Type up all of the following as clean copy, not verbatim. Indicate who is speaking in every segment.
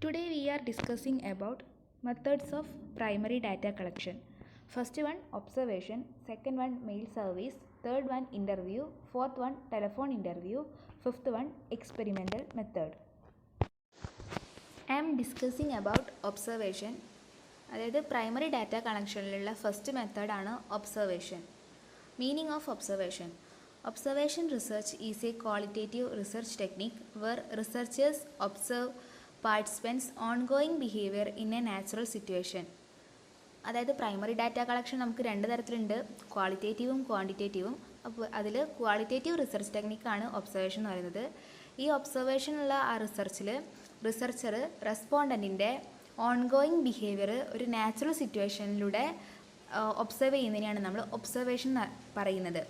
Speaker 1: Today we are discussing about methods of primary data collection. First one observation, second one mail service, third one interview, fourth one telephone interview, fifth one experimental method. I am discussing about observation. അതായത് primary data കളക്ഷനിലുള്ള first മെത്തേഡാണ് observation. Meaning of observation. Observation research is a qualitative research technique where researchers observe participants ongoing behaviour in a natural situation. അതായത് primary data collection നമുക്ക് രണ്ട് തരത്തിലുണ്ട്, ക്വാളിറ്റേറ്റീവും ക്വാണ്ടിറ്റേറ്റീവും. അപ്പോൾ അതിൽ qualitative research ടെക്നിക്കാണ് observation എന്ന് പറയുന്നത്. ഈ ഒബ്സർവേഷനുള്ള ആ റിസർച്ചർ റെസ്പോണ്ടൻറ്റിൻ്റെ ഓൺഗോയിങ് ബിഹേവിയർ ഒരു നാച്ചുറൽ സിറ്റുവേഷനിലൂടെ ഒബ്സർവ് ചെയ്യുന്നതിനെയാണ് നമ്മൾ ഒബ്സർവേഷൻ പറയുന്നത്.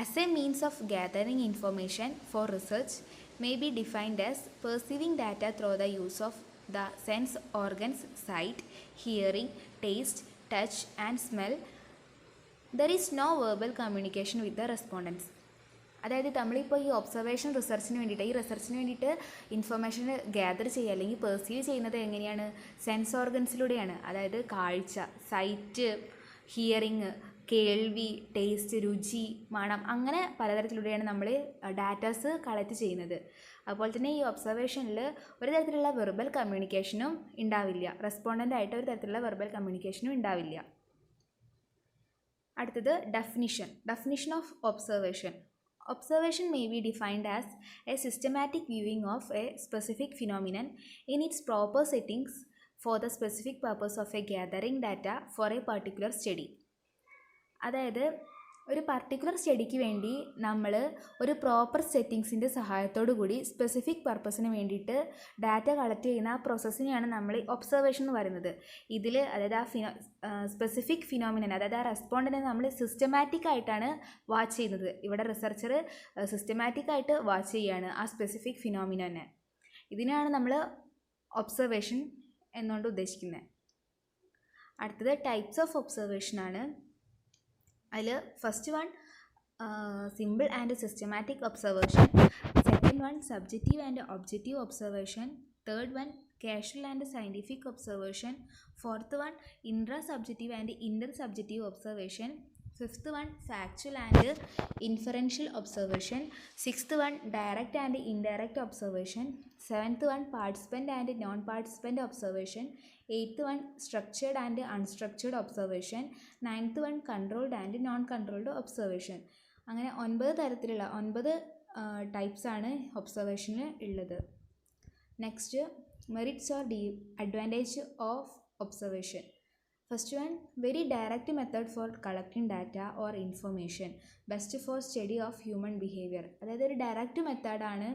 Speaker 1: As A means of gathering information for research may be defined as perceiving data through the use of the sense organs sight, hearing, taste, touch and smell. There is no verbal communication with the respondents. അതായത് നമ്മളിപ്പോൾ ഈ observation റിസർച്ചിന് വേണ്ടിയിട്ട് information gather ചെയ്യുക അല്ലെങ്കിൽ perceive ചെയ്യുന്നത് എങ്ങനെയാണ്? Sense ഓർഗൻസിലൂടെയാണ്. അതായത് കാഴ്ച, സൈറ്റ്, ഹിയറിങ്, കേൾവി, ടേസ്റ്റ്, രുചി, മണം, അങ്ങനെ പലതരത്തിലൂടെയാണ് നമ്മൾ ഡാറ്റാസ് കളക്ട് ചെയ്യുന്നത്. അതുപോലെ തന്നെ ഈ ഒബ്സർവേഷനിൽ ഒരു തരത്തിലുള്ള വെർബൽ കമ്മ്യൂണിക്കേഷനും ഉണ്ടാവില്ല. റെസ്പോണ്ടൻ്റായിട്ട് ഒരു തരത്തിലുള്ള വെർബൽ കമ്മ്യൂണിക്കേഷനും ഉണ്ടാവില്ല. അടുത്തത് definition of observation. Observation may be defined as a systematic viewing of a specific phenomenon in its proper settings for the specific purpose of a gathering data for a particular study. അതായത് ഒരു particular സ്റ്റഡിക്ക് വേണ്ടി നമ്മൾ ഒരു proper സെറ്റിങ്സിൻ്റെ സഹായത്തോടു കൂടി specific പർപ്പസിന് വേണ്ടിയിട്ട് data collect ചെയ്യുന്ന ആ പ്രോസസ്സിനെയാണ് നമ്മൾ ഒബ്സർവേഷൻ എന്ന് പറയുന്നത്. ഇതിൽ അതായത് ആ സ്പെസിഫിക് ഫിനോമിനൻ, അതായത് ആ റെസ്പോണ്ടിനെ നമ്മൾ സിസ്റ്റമാറ്റിക് ആയിട്ടാണ് വാച്ച് ചെയ്യുന്നത്. ഇവിടെ റിസർച്ചർ സിസ്റ്റമാറ്റിക് ആയിട്ട് വാച്ച് ചെയ്യുകയാണ് ആ സ്പെസിഫിക് ഫിനോമിനനെ. ഇതിനാണ് നമ്മൾ ഒബ്സർവേഷൻ എന്നുകൊണ്ട് ഉദ്ദേശിക്കുന്നത്. അടുത്തത് ടൈപ്സ് ഓഫ് ഒബ്സർവേഷനാണ്. അതിൽ first one simple and systematic observation, second one subjective and objective observation, third one casual and scientific observation, fourth one intra subjective and inter subjective observation, fifth one factual and inferential observation, sixth one direct and indirect observation, seventh one participant and non participant observation, eighth one structured and unstructured observation, ninth one controlled and non controlled observation. അങ്ങനെ 9 ടൈപ്സാണ് ഒബ്സർവേഷനിൽ ഉള്ളത്. Next merits or advantage of observation. First one very direct method for collecting data or information, best for study of human behaviour. അതായത് ഒരു direct മെത്തേഡാണ്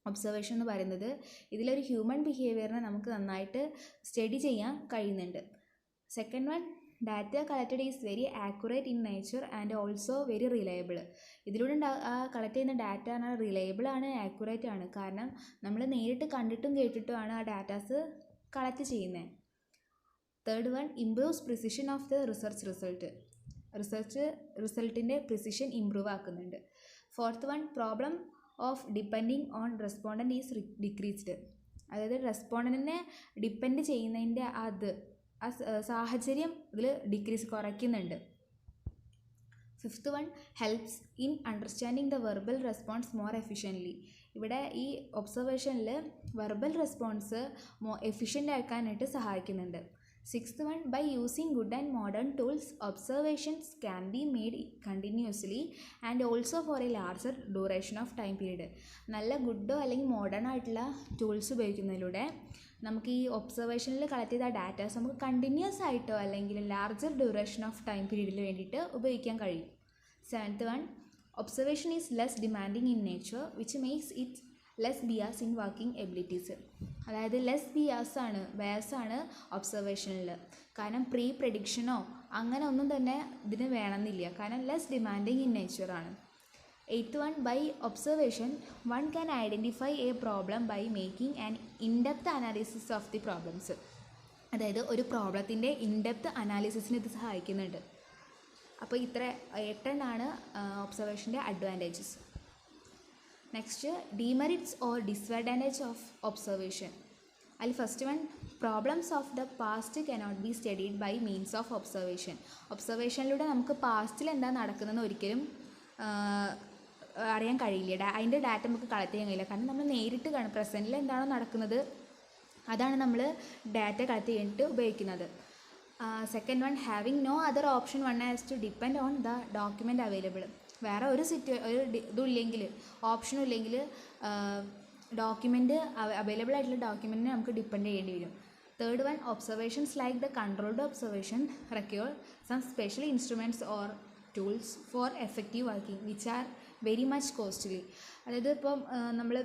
Speaker 1: observation എന്ന് പറയുന്നത്. ഇതിലൊരു ഹ്യൂമൻ ബിഹേവിയറിനെ നമുക്ക് നന്നായിട്ട് സ്റ്റഡി ചെയ്യാൻ കഴിയുന്നുണ്ട്. Second one data collected is very accurate in nature and also very reliable. ഇതിലൂടെ കളക്ട് ചെയ്യുന്ന ഡാറ്റ പറഞ്ഞാൽ റിലയബിൾ ആണ്, ആക്യുറേറ്റ് ആണ്. കാരണം നമ്മൾ നേരിട്ട് കണ്ടിട്ടും കേട്ടിട്ടുമാണ് ആ ഡാറ്റാസ് കളക്ട് ചെയ്യുന്നത്. Third one improves precision of the research റിസൾട്ടിൻ്റെ പ്രിസിഷൻ ഇംപ്രൂവ് ആക്കുന്നുണ്ട്. Fourth one problem of depending on respondent is decreased. അതായത് റെസ്പോണ്ടൻറ്റിനെ ഡിപ്പെൻഡ് ചെയ്യുന്നതിൻ്റെ ആ സാഹചര്യം ഇതിൽ കുറയ്ക്കുന്നുണ്ട്. Fifth one helps in understanding the verbal response more efficiently. ഇവിടെ ഈ ഒബ്സർവേഷനിൽ വെർബൽ റെസ്പോൺസ് എഫിഷ്യൻ്റ് ആക്കാനായിട്ട് സഹായിക്കുന്നുണ്ട്. Sixth one by using good and modern tools observations can be made continuously and also for a larger duration of time period. നല്ല ഗുഡോ അല്ലെങ്കിൽ modern ആയിട്ടുള്ള tools ഉപയോഗിക്കുന്നതിലൂടെ നമുക്ക് ഈ ഒബ്സർവേഷനിൽ കളക്ട് ചെയ്ത ഡാറ്റാസ് നമുക്ക് കണ്ടിന്യൂസ് ആയിട്ടോ അല്ലെങ്കിൽ ലാർജർ ഡ്യൂറേഷൻ ഓഫ് ടൈം പീരീഡിന് വേണ്ടിയിട്ട് ഉപയോഗിക്കാൻ കഴിയും. Seventh one observation is less demanding in nature which makes it less Beas in working abilities. അതായത് ലെസ് ബയാസാണ് ഒബ്സർവേഷനിൽ. കാരണം പ്രീ പ്രെഡിക്ഷനോ അങ്ങനെ ഒന്നും തന്നെ ഇതിന് വേണമെന്നില്ല. കാരണം ലെസ് ഡിമാൻഡിങ് ഇൻ നേച്ചറാണ്. Eighth one by observation one can identify a problem by making an in depth analysis of the problems. അതായത് ഒരു പ്രോബ്ലത്തിൻ്റെ ഇൻഡെപ്ത് അനാലിസിസിന് ഇത് സഹായിക്കുന്നുണ്ട്. അപ്പോൾ ഇത്ര 8 ഒബ്സർവേഷൻ്റെ advantages. Next, demerits or disadvantage of observation. അതിൽ first one, problems of the past cannot be studied by means of observation. ഒബ്സർവേഷനിലൂടെ നമുക്ക് പാസ്റ്റിൽ എന്താ നടക്കുന്നതെന്ന് ഒരിക്കലും അറിയാൻ കഴിയില്ല. അതിൻ്റെ ഡാറ്റ നമുക്ക് കളക്ട് ചെയ്യാൻ കഴിയില്ല. കാരണം നമ്മൾ നേരിട്ട് കാണും, പ്രസൻറ്റിൽ എന്താണോ നടക്കുന്നത് അതാണ് നമ്മൾ ഡാറ്റ കളക്ട് ചെയ്യാനായിട്ട് ഉപയോഗിക്കുന്നത്. Second one, having no other option one has to depend on the document available. വേറെ ഒരു ഇതും ഇല്ലെങ്കിൽ, ഓപ്ഷനും ഇല്ലെങ്കിൽ ഡോക്യുമെൻറ്റ് അവൈലബിൾ ആയിട്ടുള്ള ഡോക്യുമെൻറ്റിനെ നമുക്ക് ഡിപ്പെൻഡ് ചെയ്യേണ്ടി വരും. Third one, observations like the controlled observation require some special instruments or tools for effective working which are very much costly. അതായത് ഇപ്പം നമ്മൾ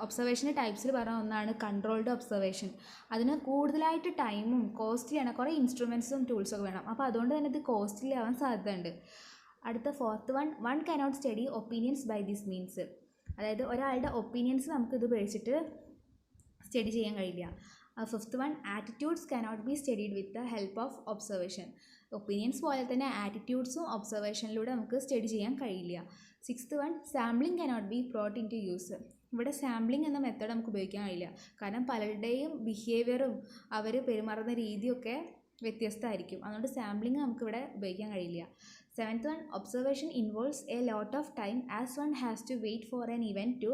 Speaker 1: ഒബ്സർവേഷൻ്റെ ടൈപ്സിൽ പറഞ്ഞ ഒന്നാണ് കൺട്രോൾഡ് ഒബ്സർവേഷൻ. അതിന് കൂടുതലായിട്ട് ടൈമും കോസ്റ്റ്ലിയാണ്, കുറേ ഇൻസ്ട്രുമെൻറ്റ്സും ടൂൾസൊക്കെ വേണം. അപ്പോൾ അതുകൊണ്ട് തന്നെ ഇത് കോസ്റ്റ്ലി ആവാൻ സാധ്യതയുണ്ട്. അടുത്ത fourth one cannot study opinions by this means. അതായത് ഒരാളുടെ ഒപ്പീനിയൻസ് നമുക്കിത് ഉപയോഗിച്ചിട്ട് സ്റ്റഡി ചെയ്യാൻ കഴിയില്ല. Fifth one, attitudes cannot be studied with the help of observation. Opinions പോലെ തന്നെ ആറ്റിറ്റ്യൂഡ്സും ഒബ്സർവേഷനിലൂടെ നമുക്ക് സ്റ്റഡി ചെയ്യാൻ കഴിയില്ല. Sixth one, sampling cannot be brought in to use. ഇവിടെ സാമ്പിളിംഗ് എന്ന മെത്തേഡ് നമുക്ക് ഉപയോഗിക്കാൻ കഴിയില്ല. കാരണം പലരുടെയും ബിഹേവിയറും അവർ പെരുമാറുന്ന രീതിയൊക്കെ വ്യത്യസ്തമായിരിക്കും. അതുകൊണ്ട് സാമ്പിളിംഗ് നമുക്കിവിടെ ഉപയോഗിക്കാൻ കഴിയില്ല. Seventh one, observation involves a lot of time as one has to wait for an event to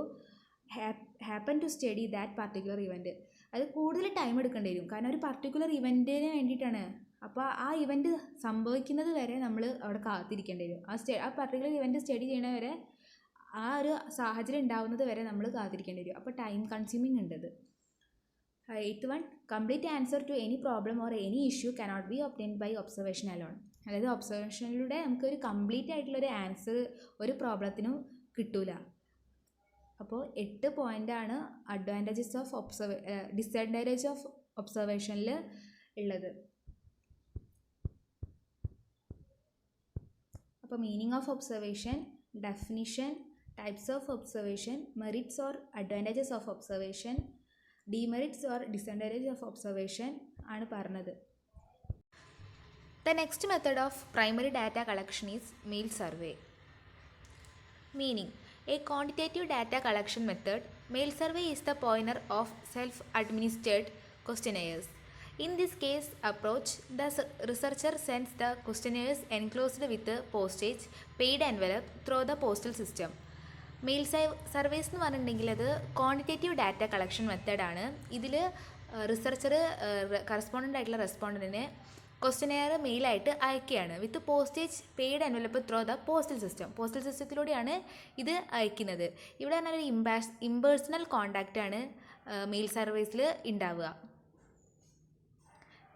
Speaker 1: happen to study that particular event. അത് കൂടുതൽ ടൈം എടുക്കേണ്ടി വരും. കാരണം ഒരു പർട്ടിക്കുലർ ഇവൻറ്റിന് വേണ്ടിയിട്ടാണ്. അപ്പോൾ ആ ഇവൻറ്റ് സംഭവിക്കുന്നത് വരെ നമ്മൾ അവിടെ കാത്തിരിക്കേണ്ടി വരും. ആ പർട്ടിക്കുലർ ഇവൻറ്റ് സ്റ്റഡി ചെയ്യണ വരെ, ആ ഒരു സാഹചര്യം ഉണ്ടാവുന്നത് വരെ നമ്മൾ കാത്തിരിക്കേണ്ടി വരും. അപ്പോൾ ടൈം കൺസ്യൂമിങ് ഉണ്ട് ഇത്. Eighth one, complete answer to any problem or any issue cannot be obtained by observation alone. അതായത് ഒബ്സർവേഷനിലൂടെ നമുക്കൊരു കംപ്ലീറ്റ് ആയിട്ടുള്ളൊരു ആൻസർ ഒരു പ്രോബ്ലത്തിനും കിട്ടൂല. അപ്പോൾ 8 പോയിൻ്റാണ് അഡ്വാൻറ്റേജസ് ഓഫ് ഡിസഡ്വാൻറ്റേജ് ഓഫ് ഒബ്സർവേഷനിൽ ഉള്ളത്. അപ്പോൾ meaning of observation, definition, types of observation, merits or advantages of observation, demerits or disadvantage of observation ആണ് പറഞ്ഞത്. The next method of primary data collection is mail survey. Meaning, a quantitative data collection method, mail survey is the pioneer of self-administered questionnaires. In this case approach, the researcher sends the questionnaires enclosed with a postage paid envelope through the postal system. Mail surveys എന്ന് പറഞ്ഞിട്ടുണ്ടെങ്കിൽ അത് quantitative data collection മെത്തേഡാണ്. ഇതിൽ researcher correspondent ആയിട്ടുള്ള റെസ്പോണ്ടൻറ്റിന് questionnaire മെയിലായിട്ട് അയക്കുകയാണ് with postage paid envelope through the postal system. Postal സിസ്റ്റത്തിലൂടെയാണ് ഇത് അയക്കുന്നത്. ഇവിടെ പറഞ്ഞാൽ ഒരു ഇമ്പേഴ്സണൽ കോണ്ടാക്റ്റാണ് മെയിൽ സർവീസിൽ ഉണ്ടാവുക.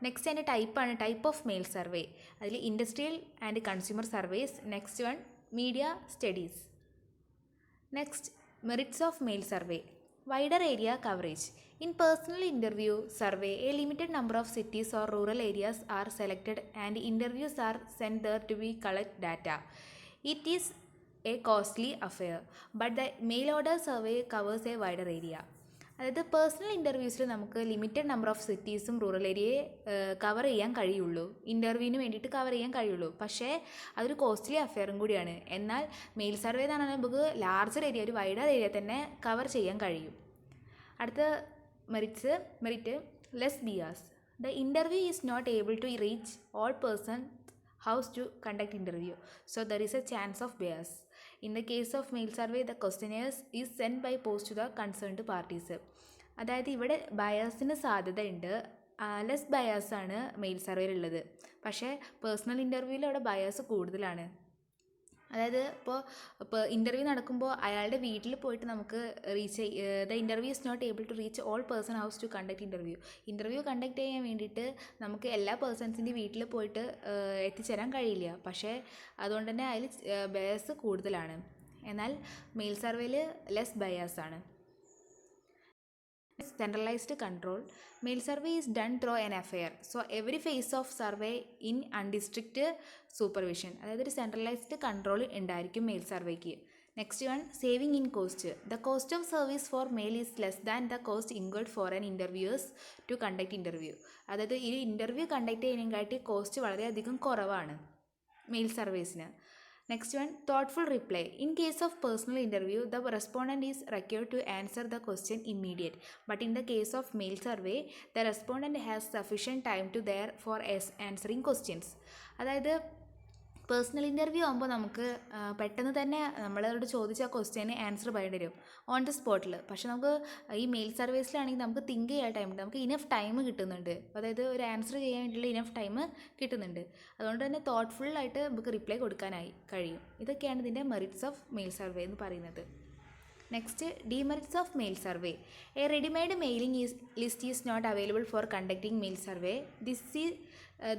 Speaker 1: നെക്സ്റ്റ് അതിൻ്റെ ടൈപ്പ് ഓഫ് മെയിൽ സർവേ. അതിൽ industrial and consumer surveys. Next one, media studies. Next, merits of mail survey. wider area coverage. In personal interview survey, a limited number of cities or rural areas are selected and interviews are sent there to be collect data. It is a costly affair, but the mail order survey covers a wider area. അതായത് personal ഇൻ്റർവ്യൂസിൽ നമുക്ക് limited number of സിറ്റീസും rural ഏരിയയെ cover ചെയ്യാൻ കഴിയുള്ളൂ, ഇൻ്റർവ്യൂവിന് വേണ്ടിയിട്ട് cover ചെയ്യാൻ കഴിയുള്ളൂ. പക്ഷേ അതൊരു കോസ്റ്റ്ലി അഫെയറും കൂടിയാണ്. എന്നാൽ മെയിൽ സർവേ എന്ന് പറഞ്ഞാൽ നമുക്ക് ലാർജർ ഏരിയ, ഒരു വൈഡർ ഏരിയ തന്നെ കവർ ചെയ്യാൻ കഴിയും. അടുത്ത merit less bias. The interview is not able to reach all person house to conduct interview, so there is a chance of bias. In the case of mail survey, the questionnaires is sent by post to the concerned parties. അതായത് ഇവിടെ ബയാസിന് സാധ്യതയുണ്ട്. Less ബയാസാണ് mail സർവേയിലുള്ളത്. പക്ഷേ personal ഇൻ്റർവ്യൂവിൽ അവിടെ bias കൂടുതലാണ്. അതായത് ഇപ്പോൾ ഇൻ്റർവ്യൂ നടക്കുമ്പോൾ അയാളുടെ വീട്ടിൽ പോയിട്ട് നമുക്ക് the interview is not able to reach all person house to conduct interview conduct ചെയ്യാൻ വേണ്ടിയിട്ട് നമുക്ക് എല്ലാ പേഴ്സൺസിൻ്റെ വീട്ടിൽ പോയിട്ട് എത്തിച്ചേരാൻ കഴിയില്ല. പക്ഷേ അതുകൊണ്ട് തന്നെ അതിൽ ബയാസ് കൂടുതലാണ്. എന്നാൽ മെയിൽ സർവേയിൽ less ബയാസാണ്. Centralized control. Mail survey is done through an affair, so every phase of survey in undistricted supervision. അതായത് ഒരു സെൻട്രലൈസ്ഡ് കൺട്രോൾ ഉണ്ടായിരിക്കും മെയിൽ സർവേക്ക്. Next one, saving in cost. The cost of service for mail is less than the cost incurred for an interviewers to conduct interview. അതായത് ഈ interview conduct ചെയ്യുന്നതിനെക്കാട്ടി cost വളരെയധികം കുറവാണ് mail സർവീസിന്. Next one, thoughtful reply. In case of personal interview, the respondent is required to answer the question immediate. But in the case of mail survey, the respondent has sufficient time to there for answering questions. അതായത് personal interview ആകുമ്പോൾ നമുക്ക് പെട്ടെന്ന് തന്നെ നമ്മളോട് ചോദിച്ച question answer പറയേണ്ടി വരും on the സ്പോട്ടിൽ. പക്ഷെ നമുക്ക് ഈ മെയിൽ സർവീസിലാണെങ്കിൽ നമുക്ക് തിങ്ക് ചെയ്യാൻ ടൈം ഉണ്ട്, നമുക്ക് ഇനഫ് ടൈം കിട്ടുന്നുണ്ട്. അതായത് ഒരു ആൻസർ ചെയ്യാൻ വേണ്ടിയുള്ള ഇനഫ് ടൈം കിട്ടുന്നുണ്ട്. അതുകൊണ്ട് തന്നെ തോട്ട്ഫുള്ളായിട്ട് നമുക്ക് റിപ്ലൈ കൊടുക്കാനായി കഴിയും. ഇതൊക്കെയാണ് ഇതിൻ്റെ മെറിറ്റ്സ് ഓഫ് മെയിൽ സർവേ എന്ന് പറയുന്നത്. Next, demerits of mail survey. A readymade mailing list is not available for conducting mail survey.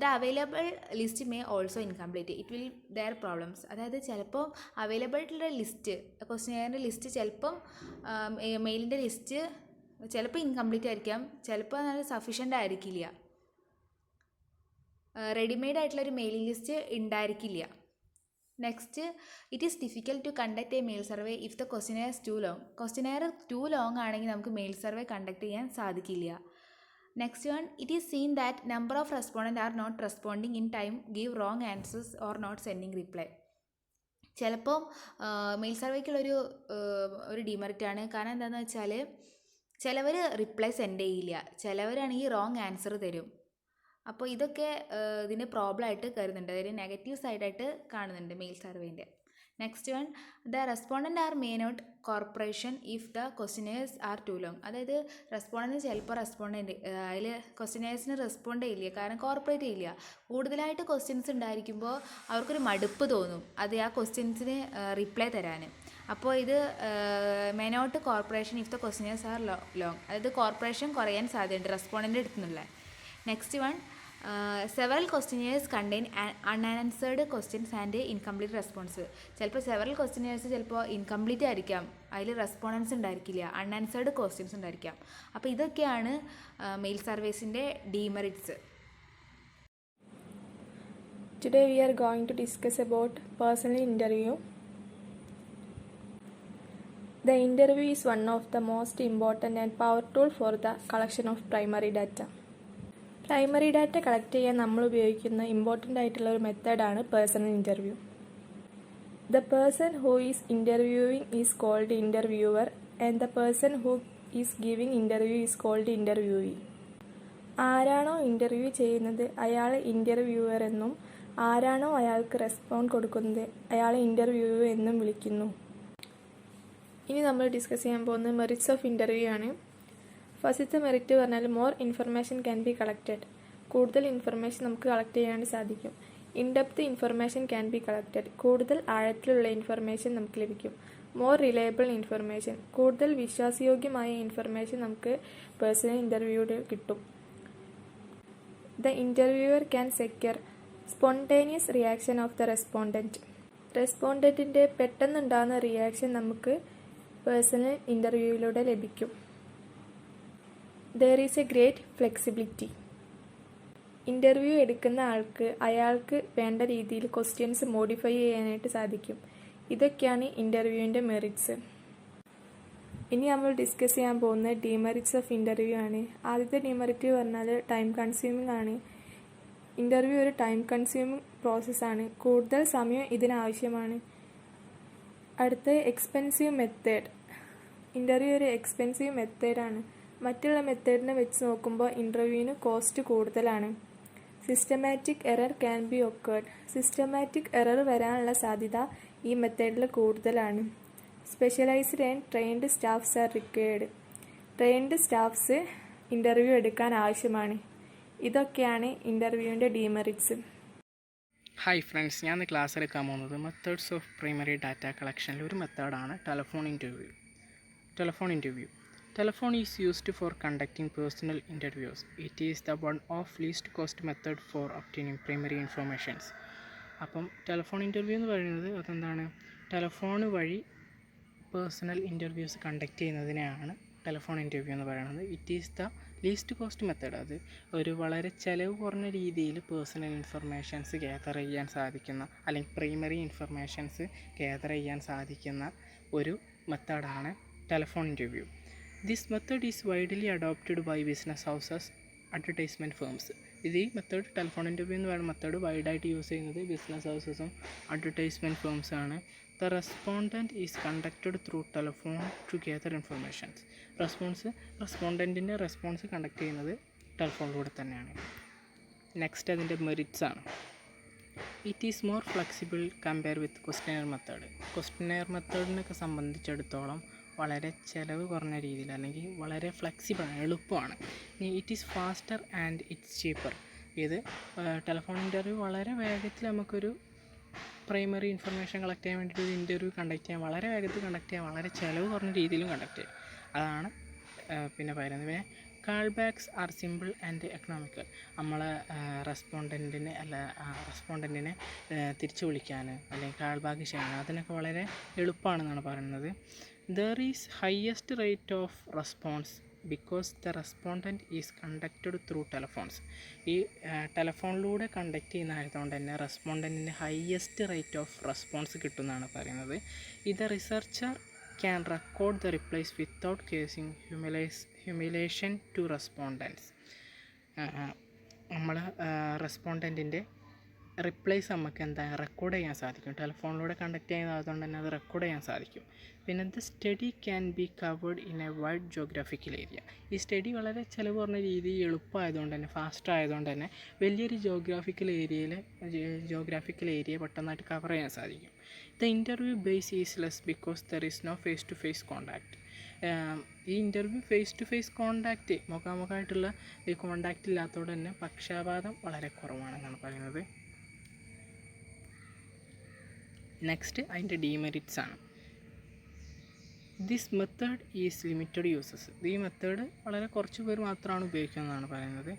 Speaker 1: The available list may also incomplete. It will there problems. അതായത് ചിലപ്പോൾ available ആയിട്ടുള്ള list, ക്വസ്റ്റ്യനെയറിൻ്റെ list ചിലപ്പം മെയിലിൻ്റെ list ചിലപ്പോൾ incomplete ആയിരിക്കാം, ചിലപ്പോൾ നല്ല sufficient ആയിരിക്കില്ല. Readymade ആയിട്ടുള്ളൊരു മെയിലിംഗ് ലിസ്റ്റ് ഉണ്ടായിരിക്കില്ല. Next, it is difficult to conduct a mail survey if the questionnaire too long. Questionnaire too long ആണെങ്കിൽ നമുക്ക് മെയിൽ സർവേ കണ്ടക്ട് ചെയ്യാൻ സാധിക്കില്ല. Next one, it is seen that number of respondent are not responding in time, give wrong answers or not sending reply. ചിലപ്പോൾ mail സർവേക്കുള്ളൊരു ഡിമെറിറ്റാണ്. കാരണം എന്താണെന്ന് വെച്ചാൽ ചിലവർ റിപ്ലൈ സെൻഡ് ചെയ്യില്ല, ചിലവരാണെങ്കിൽ റോങ് ആൻസർ തരും. അപ്പോൾ ഇതൊക്കെ ഇതിൻ്റെ പ്രോബ്ലമായിട്ട് കരുതുന്നുണ്ട്, അതായത് നെഗറ്റീവ് സൈഡായിട്ട് കാണുന്നുണ്ട് മെയിൽ സർവേൻ്റെ. Next one, the respondent are may not corporation if the questionnaires are too long. അതായത് റെസ്പോണ്ടൻറ്റ് ചിലപ്പോൾ അതിൽ ക്വസ്റ്റ്യനേഴ്സിന് റെസ്പോണ്ട് ചെയ്യില്ല, കാരണം കോർപ്പറേറ്റ് ചെയ്യില്ല. കൂടുതലായിട്ട് ക്വസ്റ്റ്യൻസ് ഉണ്ടായിരിക്കുമ്പോൾ അവർക്കൊരു മടുപ്പ് തോന്നും അത് ആ ക്വസ്റ്റ്യൻസിന് റിപ്ലൈ തരാൻ. അപ്പോൾ ഇത് may not corporation if the questionnaires are long, അതായത് കോർപ്പറേഷൻ കുറയാൻ സാധ്യതയുണ്ട് റെസ്പോണ്ടൻ്റ് അടുത്തു നിന്നുള്ള. Next one, several questionnaires contain unanswered questions and incomplete response. ചിലപ്പോൾ സെവറൽ ക്വസ്റ്റ്യനേഴ്സ് ചിലപ്പോൾ ഇൻകംപ്ലീറ്റ് ആയിരിക്കാം, അതിൽ റെസ്പോണ്ടൻസ് ഉണ്ടായിരിക്കില്ല, അൺആൻസേർഡ് ക്വസ്റ്റ്യൻസ് ഉണ്ടായിരിക്കാം. അപ്പോൾ ഇതൊക്കെയാണ് മെയിൽ സർവീസിൻ്റെ demerits.
Speaker 2: Today we are going to discuss about personal interview. The interview is one of the most important and powerful tool for the collection of primary data. Primary data collect ചെയ്യാൻ നമ്മൾ ഉപയോഗിക്കുന്ന important ആയിട്ടുള്ള ഒരു മെത്തേഡാണ് personal interview. The person who is interviewing is called interviewer and the person who is giving interview is called interviewee. ആരാണോ interview ചെയ്യുന്നത് അയാളെ interviewer എന്നും ആരാണോ അയാൾക്ക് റെസ്പോണ്ട് കൊടുക്കുന്നത് അയാളെ ഇൻ്റർവ്യൂ എന്നും വിളിക്കുന്നു. ഇനി നമ്മൾ ഡിസ്കസ് ചെയ്യാൻ പോകുന്നത് മെറിറ്റ്സ് ഓഫ് ഇൻ്റർവ്യൂ ആണ്. ഫസ്റ്റത്തെ മെറിറ്റ് പറഞ്ഞാൽ more information can be collected. കൂടുതൽ ഇൻഫർമേഷൻ നമുക്ക് കളക്ട് ചെയ്യാൻ സാധിക്കും. In depth information can be collected. കൂടുതൽ ആഴത്തിലുള്ള ഇൻഫർമേഷൻ നമുക്ക് ലഭിക്കും. More reliable information. കൂടുതൽ വിശ്വാസയോഗ്യമായ ഇൻഫർമേഷൻ നമുക്ക് പേഴ്സണൽ ഇൻ്റർവ്യൂവിൽ കിട്ടും. The interviewer can secure spontaneous reaction of the respondent. റെസ്പോണ്ടൻറ്റിൻ്റെ പെട്ടെന്നുണ്ടാകുന്ന റിയാക്ഷൻ നമുക്ക് പേഴ്സണൽ ഇൻ്റർവ്യൂവിലൂടെ ലഭിക്കും. There is a great flexibility. ഇൻ്റർവ്യൂ എടുക്കുന്ന ആൾക്ക് അയാൾക്ക് വേണ്ട രീതിയിൽ ക്വസ്റ്റ്യൻസ് മോഡിഫൈ ചെയ്യാനായിട്ട് സാധിക്കും. ഇതൊക്കെയാണ് ഇൻ്റർവ്യൂവിൻ്റെ മെറിറ്റ്സ്. ഇനി നമ്മൾ ഡിസ്കസ് ചെയ്യാൻ പോകുന്നത് ഡിമെറിറ്റ്സ് ഓഫ് ഇൻ്റർവ്യൂ ആണ്. ആദ്യത്തെ ഡിമെറിറ്റ് പറഞ്ഞാൽ ടൈം കൺസ്യൂമിംഗ് ആണ്. ഇൻ്റർവ്യൂ ഒരു ടൈം കൺസ്യൂമിംഗ് പ്രോസസ്സാണ്, കൂടുതൽ സമയം ഇതിനാവശ്യമാണ്. അടുത്ത എക്സ്പെൻസീവ് മെത്തേഡ്. ഇൻ്റർവ്യൂ ഒരു എക്സ്പെൻസീവ് മെത്തേഡാണ്. മറ്റുള്ള മെത്തേഡിനെ വെച്ച് നോക്കുമ്പോൾ ഇൻ്റർവ്യൂവിന് കോസ്റ്റ് കൂടുതലാണ്. Systematic error can be occurred. Systematic error വരാനുള്ള സാധ്യത ഈ മെത്തേഡിൽ കൂടുതലാണ്. Specialised and trained staffs are required. Trained staffs interview എടുക്കാൻ ആവശ്യമാണ്. ഇതൊക്കെയാണ് ഇൻ്റർവ്യൂവിൻ്റെ ഡിമെറിറ്റ്സ്.
Speaker 3: ഹായ് ഫ്രണ്ട്സ്, ഞാൻ ഇന്ന് ക്ലാസ് എടുക്കാൻ പോകുന്നത് മെത്തേഡ്സ് ഓഫ് പ്രൈമറി ഡാറ്റ കളക്ഷനിൽ ഒരു മെത്തേഡാണ് telephone interview. Telephone is used for conducting personal interviews. It is the one of least cost method for obtaining primary informations. അപ്പം ടെലഫോൺ ഇൻ്റർവ്യൂ എന്ന് പറയുന്നത് അതെന്താണ്, ടെലഫോൺ വഴി പേഴ്സണൽ ഇൻ്റർവ്യൂസ് കണ്ടക്ട് ചെയ്യുന്നതിനെയാണ് telephone interview എന്ന് പറയുന്നത്. It is the least cost method. അത് ഒരു വളരെ ചിലവ് കുറഞ്ഞ രീതിയിൽ പേഴ്സണൽ ഇൻഫർമേഷൻസ് ഗ്യാദർ ചെയ്യാൻ സാധിക്കുന്ന, അല്ലെങ്കിൽ പ്രൈമറി ഇൻഫർമേഷൻസ് ഗ്യാദർ ചെയ്യാൻ സാധിക്കുന്ന ഒരു മെത്തേഡാണ് telephone interview. This method is widely adopted by business houses, advertisement firms, ഇത് ഈ മെത്തേഡ് ടെലിഫോൺ ഇൻ്റർവ്യൂ എന്ന് പറയുന്ന മെത്തേഡ് വൈഡായിട്ട് യൂസ് ചെയ്യുന്നത് ബിസിനസ് ഹൗസസും അഡ്വർടൈസ്മെൻറ്റ് ഫേംസാണ്. The respondent is conducted through telephone to gather informations. റെസ്പോണ്ടൻറ്റിൻ്റെ റെസ്പോൺസ് കണ്ടക്ട് ചെയ്യുന്നത് ടെലിഫോണിലൂടെ തന്നെയാണ്. നെക്സ്റ്റ് അതിൻ്റെ മെറിറ്റ്സ് ആണ്. It is more flexible compare with questionnaire method. Questionnaire മെത്തേഡിനൊക്കെ സംബന്ധിച്ചിടത്തോളം വളരെ ചിലവ് കുറഞ്ഞ രീതിയിൽ അല്ലെങ്കിൽ വളരെ ഫ്ലെക്സിബിളാണ്, എളുപ്പമാണ്. It is faster and it's cheaper. ഇത് ടെലിഫോൺ ഇൻ്റർവ്യൂ വളരെ വേഗത്തിൽ നമുക്കൊരു പ്രൈമറി ഇൻഫർമേഷൻ കളക്ട് ചെയ്യാൻ വേണ്ടിയിട്ട് ഒരു ഇൻ്റർവ്യൂ കണ്ടക്ട് ചെയ്യാൻ വളരെ വേഗത്തിൽ കണ്ടക്ട് ചെയ്യാൻ വളരെ ചിലവ് കുറഞ്ഞ രീതിയിലും കണ്ടക്ട് ചെയ്യാം. അതാണ് പിന്നെ പറയുന്നത്. പിന്നെ call backs are simple and economical. നമ്മളെ റെസ്പോണ്ടൻറ്റിനെ തിരിച്ചു വിളിക്കാൻ അല്ലെങ്കിൽ കാൾ ബാക്ക് ചെയ്യാൻ അതിനൊക്കെ വളരെ എളുപ്പമാണെന്നാണ് പറയുന്നത്. There is highest rate of response because the respondent is conducted through telephones. ഈ ടെലിഫോണിലൂടെ കണ്ടക്ട് ചെയ്യുന്നതായതുകൊണ്ട് തന്നെ റെസ്പോണ്ടൻറ്റിന് ഹയസ്റ്റ് റേറ്റ് ഓഫ് റെസ്പോൺസ് കിട്ടുമെന്നാണ് പറയുന്നത്. ഇത് researcher can record the replies without causing humiliation to respondents. നമ്മൾ റെസ്പോണ്ടൻറ്റിൻ്റെ റിപ്ലൈസ് നമുക്ക് റെക്കോർഡ് ചെയ്യാൻ സാധിക്കും. ടെലിഫോണിലൂടെ കണ്ടക്ട് ചെയ്യുന്നതുകൊണ്ട് തന്നെ അത് റെക്കോർഡ് ചെയ്യാൻ സാധിക്കും. പിന്നെ the study can be covered in A wide geographical area. ഈ സ്റ്റഡി വളരെ ചിലവ് കുറഞ്ഞ രീതിയിൽ എളുപ്പമായതുകൊണ്ട് തന്നെ ഫാസ്റ്റ് ആയതുകൊണ്ട് തന്നെ വലിയൊരു ജോഗ്രാഫിക്കൽ ഏരിയ പെട്ടെന്നായിട്ട് കവർ ചെയ്യാൻ സാധിക്കും. The interview bias is less because there is no face to face contact. ഈ interview face to face contact മുഖാമുഖമായിട്ടുള്ള ഈ കോണ്ടാക്റ്റ് ഇല്ലാത്തതുകൊണ്ട് തന്നെ പക്ഷാപാതം വളരെ കുറവാണെന്നാണ് പറയുന്നത്. നെക്സ്റ്റ് അതിൻ്റെ ഡീമെറിറ്റ്സ് ആണ്. This method is limited uses. ഈ മെത്തേഡ് വളരെ കുറച്ച് പേർ മാത്രമാണ് ഉപയോഗിക്കുന്നതെന്നാണ് പറയുന്നത്.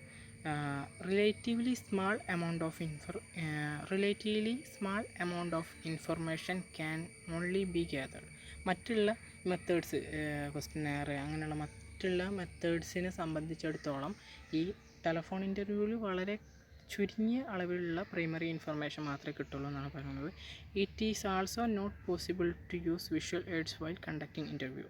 Speaker 3: Relatively small amount of information can only be gathered. മറ്റുള്ള മെത്തേഡ്സ് ക്വസ്റ്റ്യനെയർ അങ്ങനെയുള്ള മറ്റുള്ള മെത്തേഡ്സിനെ സംബന്ധിച്ചിടത്തോളം ഈ ടെലിഫോൺ ഇൻ്റർവ്യൂവിൽ വളരെ ചുരുങ്ങിയ അളവിലുള്ള പ്രൈമറി ഇൻഫർമേഷൻ മാത്രമേ കിട്ടുള്ളൂ എന്നാണ് പറയുന്നത്. It is also not possible to use visual aids while conducting interview.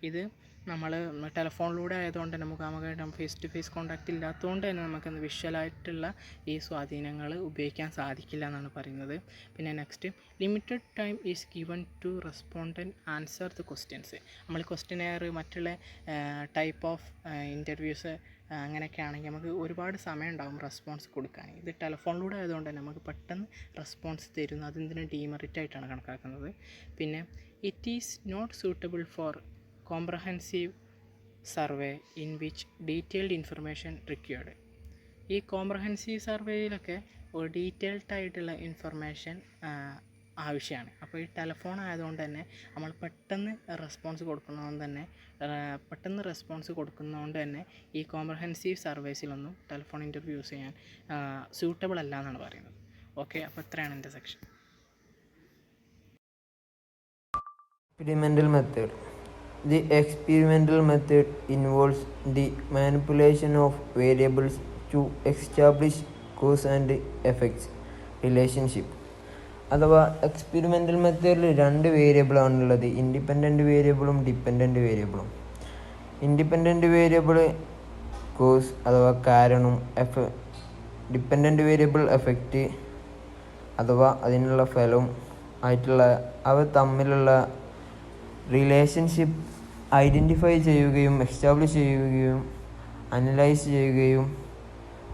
Speaker 3: ഇത് നമ്മൾ ടെലിഫോണിലൂടെ ആയതുകൊണ്ട് തന്നെ മുഖാമുഖമായിട്ട് ഫേസ് ടു ഫേസ് കോണ്ടാക്റ്റ് ഇല്ലാത്തതുകൊണ്ട് തന്നെ നമുക്ക് വിഷ്വലായിട്ടുള്ള ഈ സ്വാധീനങ്ങൾ ഉപയോഗിക്കാൻ സാധിക്കില്ല എന്നാണ് പറയുന്നത്. പിന്നെ next limited time is given to respondent answer the questions. നമ്മൾ ക്വസ്റ്റ്യനെയർ മറ്റുള്ള ടൈപ്പ് ഓഫ് ഇൻ്റർവ്യൂസ് അങ്ങനെയൊക്കെ ആണെങ്കിൽ നമുക്ക് ഒരുപാട് സമയം ഉണ്ടാകും റെസ്പോൺസ് കൊടുക്കാൻ. ഇത് ടെലിഫോണിലൂടെ ആയതുകൊണ്ട് തന്നെ നമുക്ക് പെട്ടെന്ന് റെസ്പോൺസ് തരുന്നു. അതിന് ഡീമെറിറ്റ് ആയിട്ടാണ് കണക്കാക്കുന്നത്. പിന്നെ it is not suitable for comprehensive survey in which detailed information required. ഈ കോംപ്രഹെൻസീവ് സർവേയിലൊക്കെ ഒരു ഡീറ്റെയിൽഡ് ആയിട്ടുള്ള ഇൻഫർമേഷൻ ആവശ്യമാണ്. അപ്പോൾ ഈ ടെലിഫോൺ ആയതുകൊണ്ട് തന്നെ നമ്മൾ പെട്ടെന്ന് റെസ്പോൺസ് കൊടുക്കുന്നതുകൊണ്ട് തന്നെ ഈ കോംപ്രഹെൻസീവ് സർവേസിലൊന്നും ടെലിഫോൺ ഇൻ്റർവ്യൂ യൂസ് ചെയ്യാൻ സ്യൂട്ടബിൾ അല്ല എന്നാണ് പറയുന്നത്. ഓക്കെ, അപ്പോൾ ഇത്രയാണ് എൻ്റെ section.
Speaker 4: Experimental method. The experimental method involves the manipulation of variables to establish cause and effects relationship. അഥവാ എക്സ്പെരിമെൻ്റൽ മെത്തേഡിൽ 2 വേരിയബിളാണുള്ളത്, ഇൻഡിപെൻഡൻറ്റ് വേരിയബിളും ഡിപ്പെൻഡൻറ്റ് വേരിയബിളും. ഇൻഡിപെൻഡൻറ്റ് വേരിയബിൾ കോസ് അഥവാ കാരണം, ഡിപ്പെൻഡൻറ്റ് വേരിയബിൾ എഫക്റ്റ് അഥവാ അതിനുള്ള ഫലം ആയിട്ടുള്ള അവ തമ്മിലുള്ള റിലേഷൻഷിപ്പ് ഐഡൻറ്റിഫൈ ചെയ്യുകയും എസ്റ്റാബ്ലിഷ് ചെയ്യുകയും അനലൈസ് ചെയ്യുകയും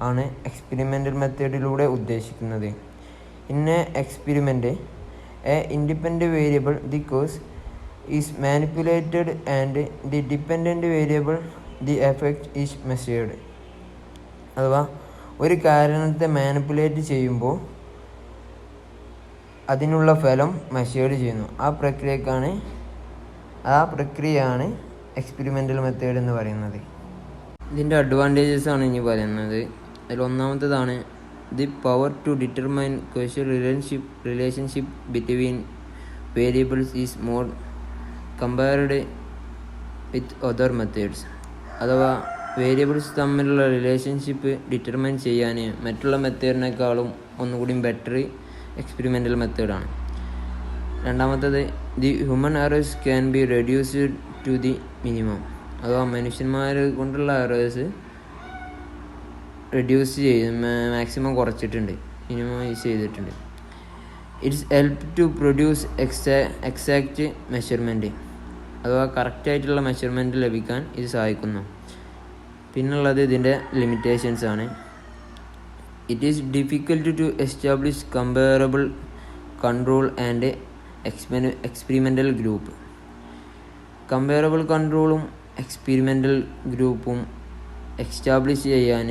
Speaker 4: ആണ് എക്സ്പെരിമെൻ്റൽ മെത്തേഡിലൂടെ ഉദ്ദേശിക്കുന്നത്. In an experiment, a independent variable, the cause, is manipulated and the dependent variable, the effect, is measured. അഥവാ ഒരു കാരണത്തെ മാനിപ്പുലേറ്റ് ചെയ്യുമ്പോൾ അതിനുള്ള ഫലം മെഷേർഡ് ചെയ്യുന്നു. ആ പ്രക്രിയയാണ് എക്സ്പെരിമെൻ്റൽ മെത്തേഡ് എന്ന് പറയുന്നത്. ഇതിൻ്റെ അഡ്വാൻറ്റേജസ് ആണ് ഇനി പറയുന്നത്. അതിൽ ഒന്നാമത്തേതാണ് the power to determine causal relationship between variables is more compared with other methods. അഥവാ വേരിയബിൾസ് തമ്മിലുള്ള റിലേഷൻഷിപ്പ് ഡിറ്റർമൈൻ ചെയ്യാൻ മറ്റുള്ള മെത്തേഡിനേക്കാളും ഒന്നുകൂടി ബെറ്റർ എക്സ്പെരിമെൻ്റൽ മെത്തേഡാണ്. രണ്ടാമത്തത് the human errors can be reduced to the minimum. അഥവാ മനുഷ്യന്മാർ കൊണ്ടുള്ള എറേഴ്സ് റെഡ്യൂസ് ചെയ്ത് മാക്സിമം കുറച്ചിട്ടുണ്ട്, മിനിമൈസ് ചെയ്തിട്ടുണ്ട്. It's help to produce exact measurement, അഥവാ കറക്റ്റായിട്ടുള്ള മെഷർമെൻറ്റ് ലഭിക്കാൻ ഇത് സഹായിക്കുന്നു. പിന്നുള്ളത് ഇതിൻ്റെ ലിമിറ്റേഷൻസ് ആണ്. It is difficult to establish comparable control and experimental group. Comparable കൺട്രോളും എക്സ്പെരിമെൻ്റൽ ഗ്രൂപ്പും എസ്റ്റാബ്ലിഷ് ചെയ്യാൻ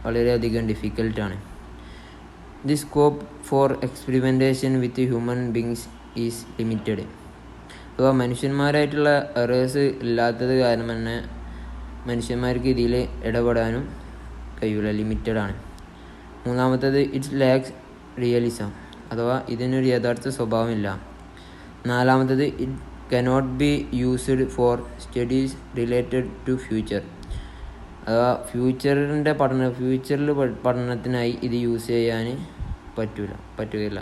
Speaker 4: വളരെയധികം ഡിഫിക്കൽട്ടാണ്. The scope for experimentation with human beings is limited. അപ്പോൾ മനുഷ്യന്മാരായിട്ടുള്ള എറേഴ്സ് ഇല്ലാത്തത് കാരണം തന്നെ മനുഷ്യന്മാർക്ക് ഇതിൽ ഇടപെടാനും കഴിയില്ല, ലിമിറ്റഡാണ്. മൂന്നാമത്തേത് ഇറ്റ്സ് ലാക്സ് റിയലിസം, അഥവാ ഇതിനൊരു യഥാർത്ഥ സ്വഭാവമില്ല. നാലാമത്തേത് it cannot be used for studies related to future, അഥവാ ഫ്യൂച്ചറിൽ പഠനത്തിനായി ഇത് യൂസ് ചെയ്യാൻ പറ്റുകയില്ല.